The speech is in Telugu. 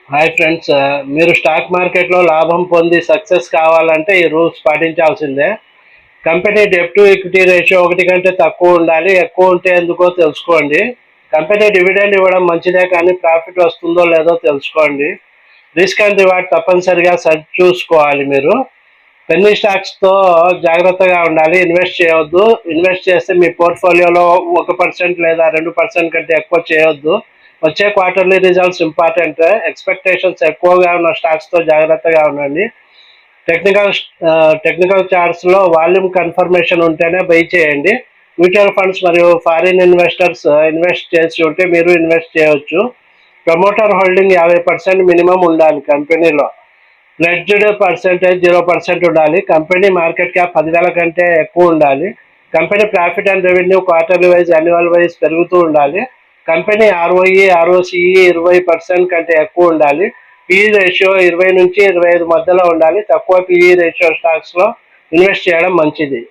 హాయ్ ఫ్రెండ్స్, మీరు స్టాక్ మార్కెట్లో లాభం పొంది సక్సెస్ కావాలంటే ఈ రూల్స్ పాటించాల్సిందే. Company debt to equity ratio 1 కంటే తక్కువ ఉండాలి. ఎక్కువ ఉంటే ఎందుకో తెలుసుకోండి. కంపెనీ డివిడెండ్ ఇవ్వడం మంచిదే, కానీ ప్రాఫిట్ వస్తుందో లేదో తెలుసుకోండి. రిస్క్ అండ్ రివార్డ్ తప్పనిసరిగా చూసుకోవాలి. మీరు పెన్నీ స్టాక్స్తో జాగ్రత్తగా ఉండాలి. ఇన్వెస్ట్ చేయవద్దు. ఇన్వెస్ట్ చేస్తే మీ పోర్ట్ఫోలియోలో 1% లేదా 2% కంటే ఎక్కువ చేయొద్దు. వచ్చే క్వార్టర్లీ రిజల్ట్స్ ఇంపార్టెంట్. ఎక్స్పెక్టేషన్స్ ఎక్కువగా ఉన్న స్టాక్స్తో జాగ్రత్తగా ఉండండి. టెక్నికల్ టెక్నికల్ చార్ట్స్లో వాల్యూమ్ కన్ఫర్మేషన్ ఉంటేనే బై చేయండి. మ్యూచువల్ ఫండ్స్ మరియు ఫారిన్ ఇన్వెస్టర్స్ ఇన్వెస్ట్ చేసి ఉంటే మీరు ఇన్వెస్ట్ చేయవచ్చు. ప్రమోటర్ హోల్డింగ్ 50% మినిమం ఉండాలి. కంపెనీలో ప్లెడ్జ్డ్ పర్సెంటేజ్ 0% ఉండాలి. కంపెనీ మార్కెట్ క్యాప్ 10,000 కంటే ఎక్కువ ఉండాలి. Company profit and revenue quarterly wise, annual wise పెరుగుతూ ఉండాలి. కంపెనీ ఆర్ఓఈ, ఆర్ఓసిఈ 20% కంటే ఎక్కువ ఉండాలి. పిఈ రేషియో 20 నుంచి 25 మధ్యలో ఉండాలి. తక్కువ పిఈ రేషియో స్టాక్స్లో ఇన్వెస్ట్ చేయడం మంచిది.